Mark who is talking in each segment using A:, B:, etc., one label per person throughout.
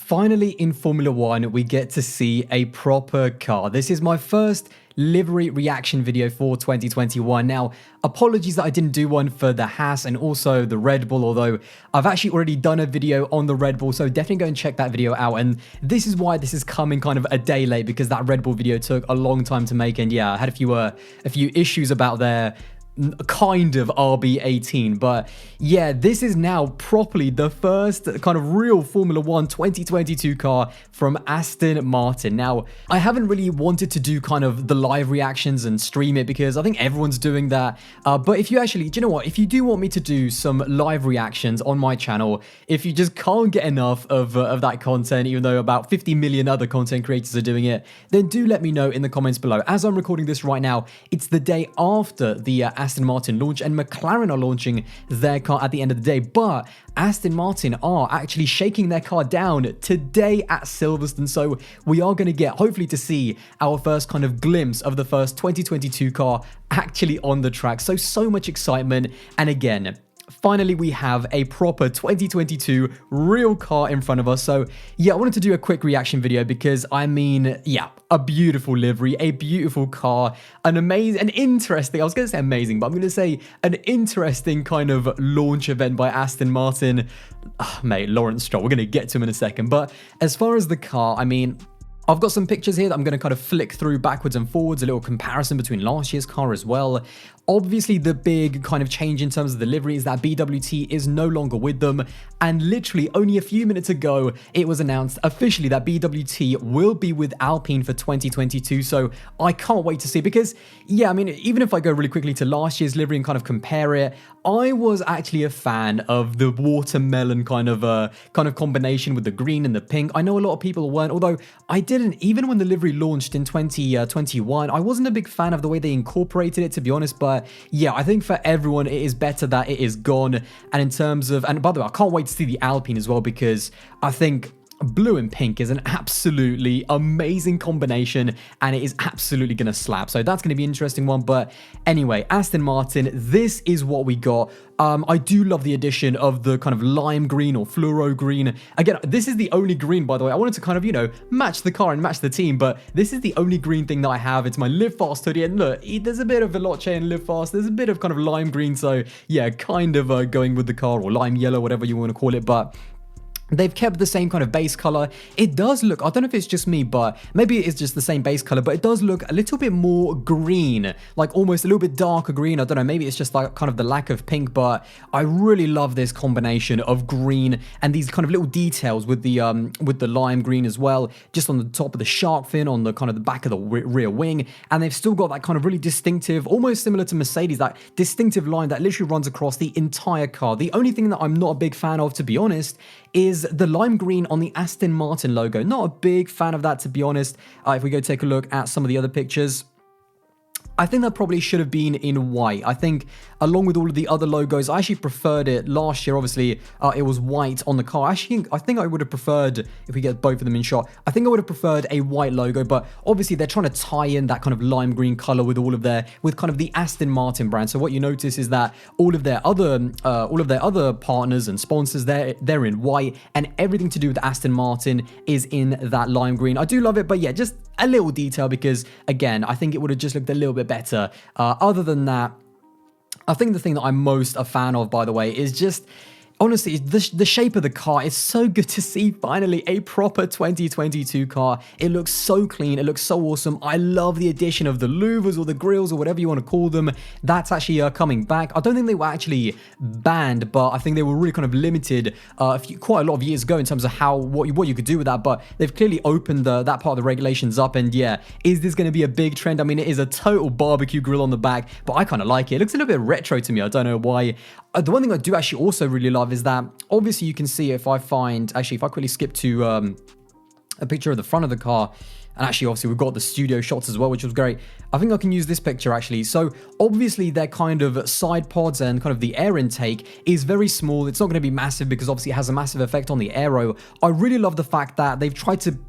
A: Finally, in Formula One, we get to see a proper car. This is my first livery reaction video for 2021. Now, apologies that I didn't do one for the Haas and also the Red Bull, although I've actually already done a video on the Red Bull, so definitely go and check that video out. And this is why this is coming kind of a day late, because that Red Bull video took a long time to make, and yeah, I had a few issues about their kind of RB18, but yeah, this is now properly the first kind of real Formula One 2022 car from Aston Martin. Now, I haven't really wanted to do kind of the live reactions and stream it because I think everyone's doing that, but if you actually, do you know what, if you do want me to do some live reactions on my channel, if you just can't get enough of that content, even though about 50 million other content creators are doing it, then do let me know in the comments below. As I'm recording this right now, it's the day after the Aston Martin launch, and McLaren are launching their car at the end of the day, but Aston Martin are actually shaking their car down today at Silverstone, so we are going to get, hopefully, to see our first kind of glimpse of the first 2022 car actually on the track. So much excitement, and again, finally, we have a proper 2022 real car in front of us. So yeah, I wanted to do a quick reaction video because, I mean, yeah, a beautiful livery, a beautiful car, an interesting, I was going to say amazing, but I'm going to say an interesting kind of launch event by Aston Martin. Mate, Lawrence Stroll, we're going to get to him in a second. But as far as the car, I mean, I've got some pictures here that I'm going to kind of flick through backwards and forwards, a little comparison between last year's car as well. Obviously, the big kind of change in terms of the livery is that BWT is no longer with them, and literally only a few minutes ago, it was announced officially that BWT will be with Alpine for 2022, so I can't wait to see, because, yeah, I mean, even if I go really quickly to last year's livery and kind of compare it, I was actually a fan of the watermelon kind of combination with the green and the pink. I know a lot of people weren't, although I didn't, even when the livery launched in 2021, I wasn't a big fan of the way they incorporated it, to be honest, but yeah, I think for everyone, it is better that it is gone. And in terms of, and by the way, I can't wait to see the Alpine as well, because I think blue and pink is an absolutely amazing combination, and it is absolutely going to slap. So that's going to be an interesting one. But anyway, Aston Martin, this is what we got. I do love the addition of the kind of lime green or fluoro green. Again, this is the only green, by the way. I wanted to kind of, you know, match the car and match the team, but this is the only green thing that I have. It's my Live Fast hoodie, and look, there's a bit of Veloce and Live Fast. There's a bit of kind of lime green, so yeah, kind of going with the car, or lime yellow, whatever you want to call it, but they've kept the same kind of base color. It does look, I don't know if it's just me, but maybe it is just the same base color, but it does look a little bit more green, like almost a little bit darker green. I don't know, maybe it's just like kind of the lack of pink, but I really love this combination of green and these kind of little details with the lime green as well, just on the top of the shark fin, on the kind of the back of the rear wing, and they've still got that kind of really distinctive, almost similar to Mercedes, that distinctive line that literally runs across the entire car. The only thing that I'm not a big fan of, to be honest, is the lime green on the Aston Martin logo. Not a big fan of that, to be honest. If we go take a look at some of the other pictures, I think that probably should have been in white. I think along with all of the other logos, I actually preferred it last year. Obviously, it was white on the car. I think I would have preferred, if we get both of them in shot, I think I would have preferred a white logo, but obviously they're trying to tie in that kind of lime green color with all of with kind of the Aston Martin brand. So what you notice is that all of their other partners and sponsors, they're in white, and everything to do with Aston Martin is in that lime green. I do love it, but yeah, just a little detail, because again, I think it would have just looked a little bit better. Other than that, I think the thing that I'm most a fan of, by the way, is just, honestly, the shape of the car is so good to see. Finally, a proper 2022 car. It looks so clean. It looks so awesome. I love the addition of the louvers or the grills or whatever you want to call them. That's actually coming back. I don't think they were actually banned, but I think they were really kind of limited quite a lot of years ago in terms of what you could do with that. But they've clearly opened that part of the regulations up. And yeah, is this going to be a big trend? I mean, it is a total barbecue grill on the back, but I kind of like it. It looks a little bit retro to me. I don't know why. The one thing I do actually also really love is that obviously you can see, if I quickly skip to a picture of the front of the car, and actually obviously we've got the studio shots as well, which was great. I think I can use this picture actually. So obviously their kind of side pods and kind of the air intake is very small. It's not going to be massive because obviously it has a massive effect on the aero. I really love the fact that they've tried to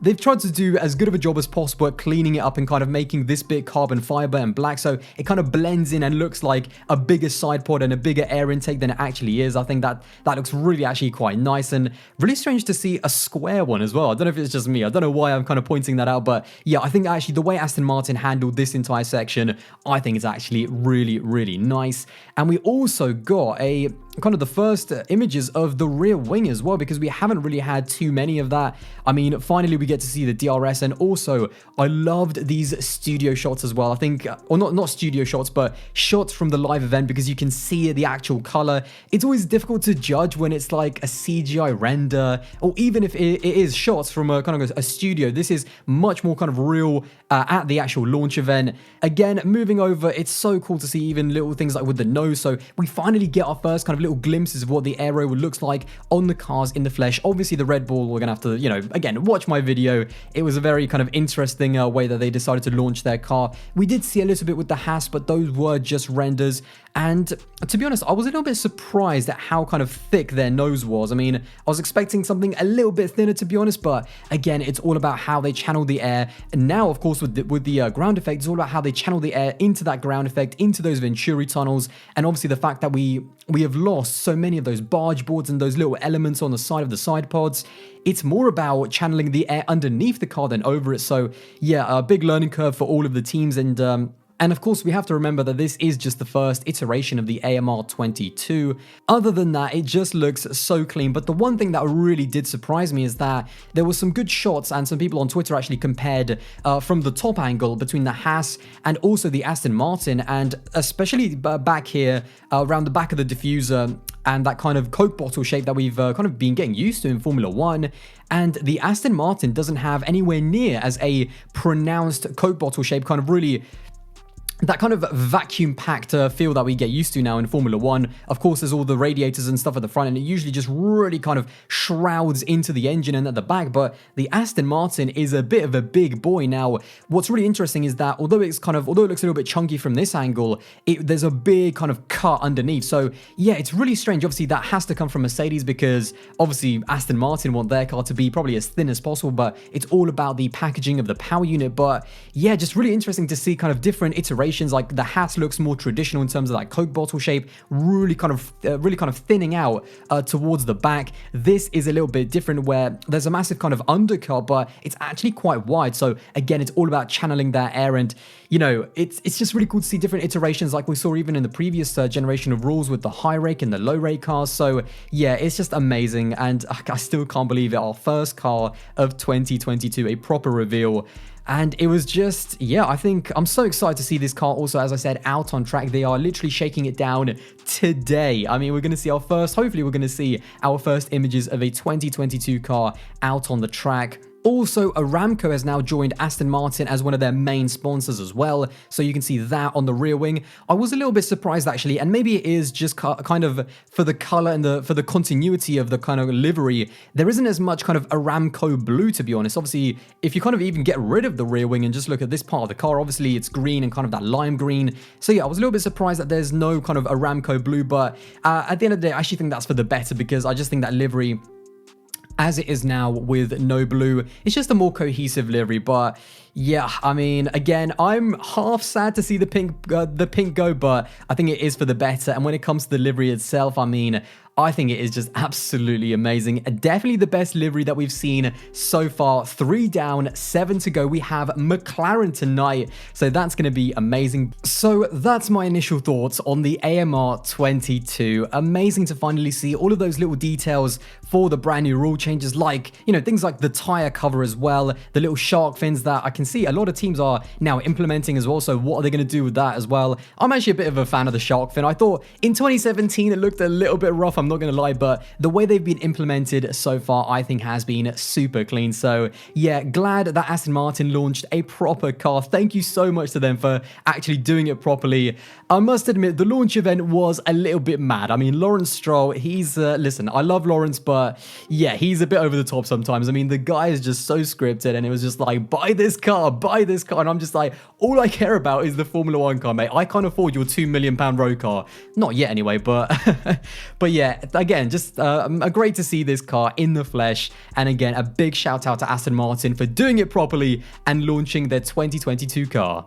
A: they've tried to do as good of a job as possible at cleaning it up and kind of making this bit carbon fiber and black, so it kind of blends in and looks like a bigger side pod and a bigger air intake than it actually is. I think that looks really actually quite nice, and really strange to see a square one as well. I don't know if it's just me. I don't know why I'm kind of pointing that out, but yeah, I think actually the way Aston Martin handled this entire section, I think it's actually really, really nice. And we also got a kind of the first images of the rear wing as well, because we haven't really had too many of that. I mean, finally we get to see the DRS, and also I loved these studio shots as well. I think, or not studio shots, but shots from the live event, because you can see the actual color. It's always difficult to judge when it's like a CGI render, or even if it is shots from a kind of a studio. This is much more kind of real at the actual launch event. Again, moving over, it's so cool to see even little things like with the nose. So we finally get our first kind of little glimpses of what the aero looks like on the cars in the flesh. Obviously the Red Bull, we're gonna have to, you know, again, watch my video. It was a very kind of interesting way that they decided to launch their car. We did see a little bit with the Haas, but those were just renders. And to be honest, I was a little bit surprised at how kind of thick their nose was. I mean, I was expecting something a little bit thinner, to be honest, but again, it's all about how they channel the air. And now, of course, with the ground effect, it's all about how they channel the air into that ground effect, into those Venturi tunnels, and obviously the fact that we have lost so many of those barge boards and those little elements on the side of the side pods. It's more about channeling the air underneath the car than over it. So yeah, a big learning curve for all of the teams, and of course, we have to remember that this is just the first iteration of the AMR22. Other than that, it just looks so clean. But the one thing that really did surprise me is that there were some good shots, and some people on Twitter actually compared from the top angle between the Haas and also the Aston Martin, and especially back here around the back of the diffuser, and that kind of Coke bottle shape that we've kind of been getting used to in Formula 1. And the Aston Martin doesn't have anywhere near as a pronounced Coke bottle shape, kind of really that kind of vacuum-packed feel that we get used to now in Formula 1. Of course, there's all the radiators and stuff at the front, and it usually just really kind of shrouds into the engine and at the back, but the Aston Martin is a bit of a big boy. Now, what's really interesting is that although it looks a little bit chunky from this angle, there's a big kind of cut underneath. So yeah, it's really strange. Obviously, that has to come from Mercedes, because obviously Aston Martin want their car to be probably as thin as possible, but it's all about the packaging of the power unit. But yeah, just really interesting to see kind of different iterations. Like the Haas looks more traditional in terms of that Coke bottle shape, really kind of thinning out towards the back. This is a little bit different, where there's a massive kind of undercut, but it's actually quite wide. So again, it's all about channeling that air, and you know, it's just really cool to see different iterations, like we saw even in the previous generation of rules with the high rake and the low rake cars. So yeah, it's just amazing, and I still can't believe it. Our first car of 2022, a proper reveal. And it was just, yeah, I think I'm so excited to see this car also, as I said, out on track. They are literally shaking it down today. I mean, we're going to see hopefully we're going to see our first images of a 2022 car out on the track. Also, Aramco has now joined Aston Martin as one of their main sponsors as well, so you can see that on the rear wing. I was a little bit surprised actually, and maybe it is just kind of for the color and for the continuity of the kind of livery. There isn't as much kind of Aramco blue, to be honest. Obviously, if you kind of even get rid of the rear wing and just look at this part of the car, obviously it's green and kind of that lime green. So yeah, I was a little bit surprised that there's no kind of Aramco blue, but at the end of the day, I actually think that's for the better, because I just think that livery, as it is now with no blue, it's just a more cohesive livery. But yeah, I mean, again, I'm half sad to see the pink go, but I think it is for the better. And when it comes to the livery itself, I mean, I think it is just absolutely amazing. Definitely the best livery that we've seen so far. 3 down, 7 to go. We have McLaren tonight, so that's going to be amazing. So that's my initial thoughts on the AMR22. Amazing to finally see all of those little details for the brand new rule changes, like, you know, things like the tire cover as well, the little shark fins that I can see a lot of teams are now implementing as well. So what are they going to do with that as well? I'm actually a bit of a fan of the shark fin. I thought in 2017 it looked a little bit rough, I'm not going to lie, but the way they've been implemented so far, I think has been super clean. So yeah, glad that Aston Martin launched a proper car. Thank you so much to them for actually doing it properly. I must admit, the launch event was a little bit mad. I mean, Lawrence Stroll, he's, listen, I love Lawrence, but yeah, he's a bit over the top sometimes. I mean, the guy is just so scripted, and it was just like, buy this car. car, buy this car. And I'm just like, all I care about is the Formula One car, mate. I can't afford your £2 million road car. Not yet anyway, but but yeah, again, just great to see this car in the flesh. And again, a big shout out to Aston Martin for doing it properly and launching their 2022 car.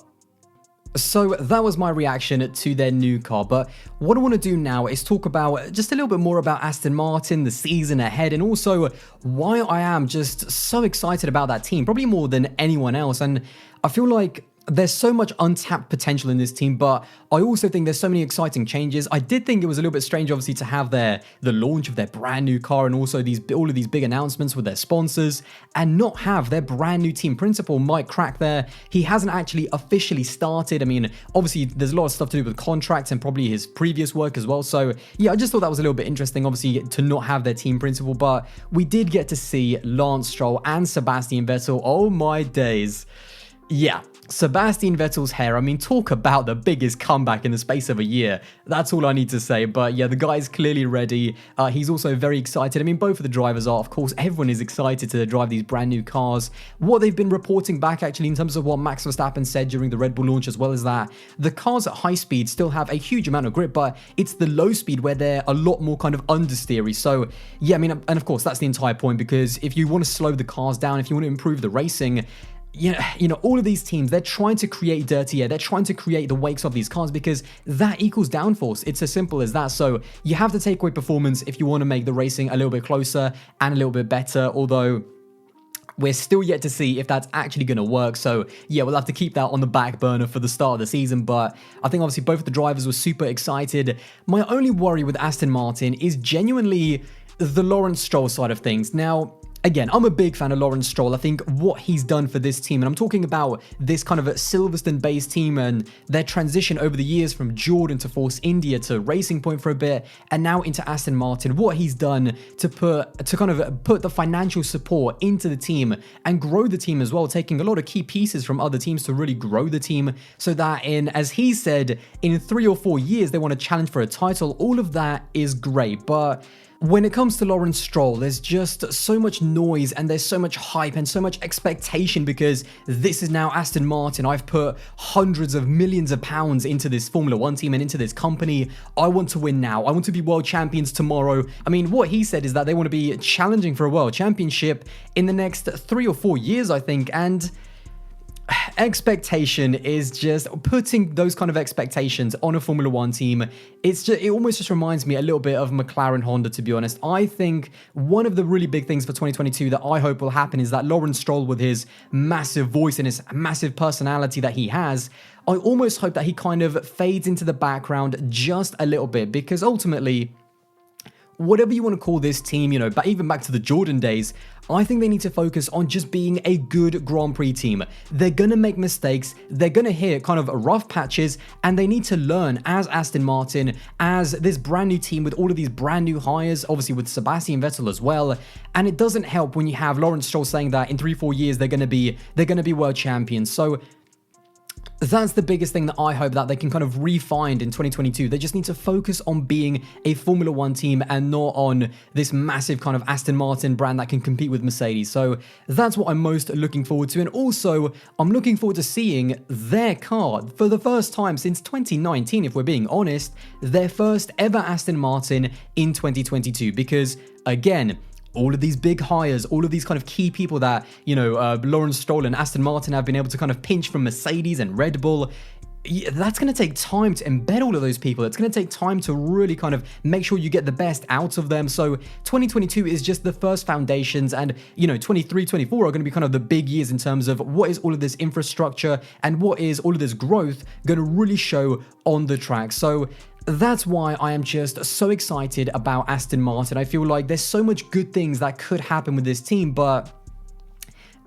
A: So that was my reaction to their new car, but what I want to do now is talk about just a little bit more about Aston Martin, the season ahead, and also why I am just so excited about that team, probably more than anyone else. And I feel like there's so much untapped potential in this team, but I also think there's so many exciting changes. I did think it was a little bit strange, obviously, to have the launch of their brand new car and also all of these big announcements with their sponsors and not have their brand new team principal, Mike Crack, there. He hasn't actually officially started. I mean, obviously, there's a lot of stuff to do with contracts and probably his previous work as well. So yeah, I just thought that was a little bit interesting, obviously, to not have their team principal, but we did get to see Lance Stroll and Sebastian Vettel. Oh my days. Yeah, Sebastian Vettel's hair, I mean, talk about the biggest comeback in the space of a year. That's all I need to say. But yeah, the guy's clearly ready. He's also very excited. I mean, both of the drivers are, of course. Everyone is excited to drive these brand new cars. What they've been reporting back, actually, in terms of what Max Verstappen said during the Red Bull launch, as well as that, the cars at high speed still have a huge amount of grip, but it's the low speed where they're a lot more kind of understeery. So yeah, I mean, and of course, that's the entire point, because if you want to slow the cars down, if you want to improve the racing, you know, all of these teams, they're trying to create dirty air. They're trying to create the wakes of these cars because that equals downforce. It's as simple as that. So you have to take away performance if you want to make the racing a little bit closer and a little bit better, although we're still yet to see if that's actually going to work. So yeah, we'll have to keep that on the back burner for the start of the season. But I think obviously both of the drivers were super excited. My only worry with Aston Martin is genuinely the Lawrence Stroll side of things. Now, again, I'm a big fan of Lawrence Stroll. I think what he's done for this team, and I'm talking about this kind of a Silverstone-based team and their transition over the years from Jordan to Force India to Racing Point for a bit, and now into Aston Martin. What he's done to put the financial support into the team and grow the team as well, taking a lot of key pieces from other teams to really grow the team, so that as he said, in 3 or 4 years they want to challenge for a title. All of that is great, but when it comes to Lawrence Stroll, there's just so much noise and there's so much hype and so much expectation because this is now Aston Martin. I've put hundreds of millions of pounds into this Formula One team and into this company. I want to win now. I want to be world champions tomorrow. I mean, what he said is that they want to be challenging for a world championship in the next 3 or 4 years, I think, and expectation is just putting those kind of expectations on a Formula One team. It almost just reminds me a little bit of McLaren Honda, to be honest. I think one of the really big things for 2022 that I hope will happen is that Lawrence Stroll, with his massive voice and his massive personality that he has, I almost hope that he kind of fades into the background just a little bit, because ultimately, whatever you want to call this team, you know, but even back to the Jordan days, I think they need to focus on just being a good Grand Prix team. They're going to make mistakes, they're going to hit kind of rough patches, and they need to learn as Aston Martin, as this brand new team with all of these brand new hires, obviously with Sebastian Vettel as well. And it doesn't help when you have Lawrence Stroll saying that in 3-4 years they're going to be world champions. So that's the biggest thing that I hope that they can kind of refine in 2022. They just need to focus on being a Formula One team and not on this massive kind of Aston Martin brand that can compete with Mercedes. So that's what I'm most looking forward to. And also, I'm looking forward to seeing their car for the first time since 2019, if we're being honest, their first ever Aston Martin in 2022. Because again, all of these big hires, all of these kind of key people that, you know, Lawrence Stroll and Aston Martin have been able to kind of pinch from Mercedes and Red Bull, that's going to take time to embed all of those people. It's going to take time to really kind of make sure you get the best out of them. So 2022 is just the first foundations, and, you know, 23, 24 are going to be kind of the big years in terms of what is all of this infrastructure and what is all of this growth going to really show on the track. So that's why I am just so excited about Aston Martin. I feel like there's so much good things that could happen with this team, but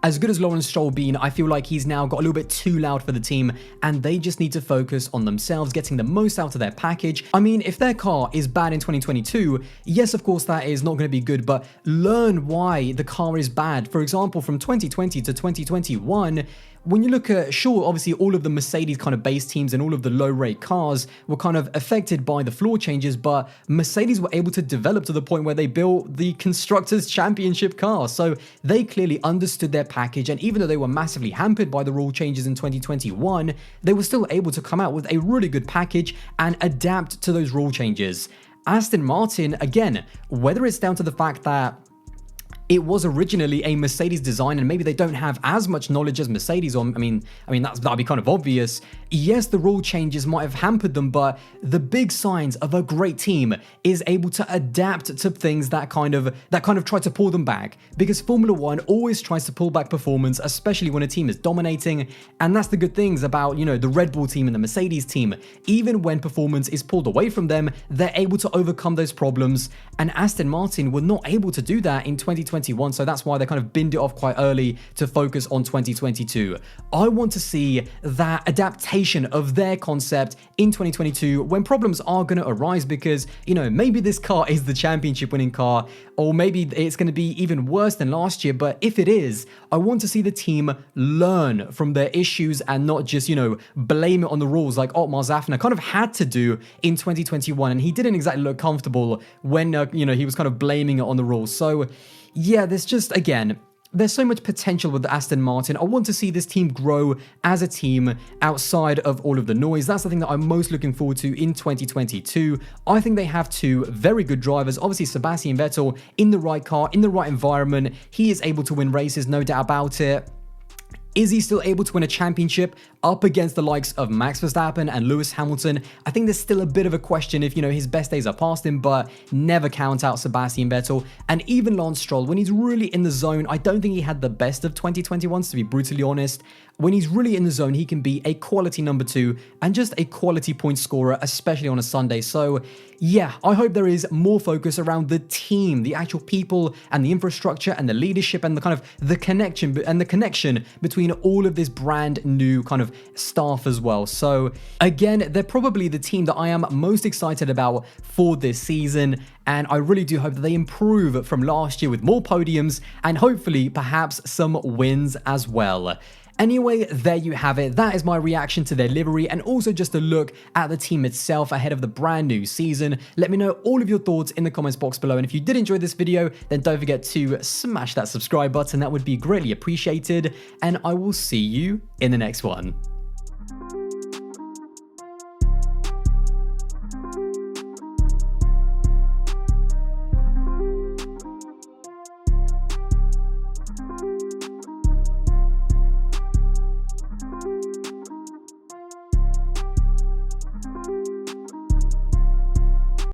A: as good as Lawrence Stroll been, I feel like he's now got a little bit too loud for the team, and they just need to focus on themselves, getting the most out of their package. I mean, if their car is bad in 2022, yes, of course, that is not going to be good, but learn why the car is bad. For example, from 2020 to 2021, when you look at, sure, obviously all of the Mercedes kind of base teams and all of the low rate cars were kind of affected by the floor changes, but Mercedes were able to develop to the point where they built the Constructors' Championship car. So they clearly understood their package, and even though they were massively hampered by the rule changes in 2021, they were still able to come out with a really good package and adapt to those rule changes. Aston Martin, again, whether it's down to the fact that it was originally a Mercedes design and maybe they don't have as much knowledge as Mercedes on, I mean that'd be kind of obvious. Yes, the rule changes might have hampered them, but the big signs of a great team is able to adapt to things that kind of try to pull them back, because Formula One always tries to pull back performance, especially when a team is dominating. And that's the good things about, the Red Bull team and the Mercedes team. Even when performance is pulled away from them, they're able to overcome those problems, and Aston Martin were not able to do that in 2021, so that's why they kind of binned it off quite early to focus on 2022. I want to see that adaptation of their concept in 2022 when problems are going to arise, because, maybe this car is the championship winning car, or maybe it's going to be even worse than last year, but if it is, I want to see the team learn from their issues and not just, blame it on the rules like Otmar Zafner kind of had to do in 2021, and he didn't exactly look comfortable when, he was kind of blaming it on the rules. So yeah, there's so much potential with Aston Martin. I want to see this team grow as a team outside of all of the noise. That's the thing that I'm most looking forward to in 2022. I think they have two very good drivers. Obviously, Sebastian Vettel in the right car, in the right environment. He is able to win races, no doubt about it. Is he still able to win a championship up against the likes of Max Verstappen and Lewis Hamilton? I think there's still a bit of a question if, his best days are past him, but never count out Sebastian Vettel. And even Lance Stroll, when he's really in the zone, I don't think he had the best of 2021s, to be brutally honest. When he's really in the zone, he can be a quality number 2 and just a quality point scorer, especially on a Sunday. So yeah, I hope there is more focus around the team, the actual people and the infrastructure and the leadership and the kind of the connection between all of this brand new kind of staff as well. So again, they're probably the team that I am most excited about for this season. And I really do hope that they improve from last year with more podiums and hopefully perhaps some wins as well. Anyway, there you have it. That is my reaction to their livery and also just a look at the team itself ahead of the brand new season. Let me know all of your thoughts in the comments box below. And if you did enjoy this video, then don't forget to smash that subscribe button. That would be greatly appreciated. And I will see you in the next one.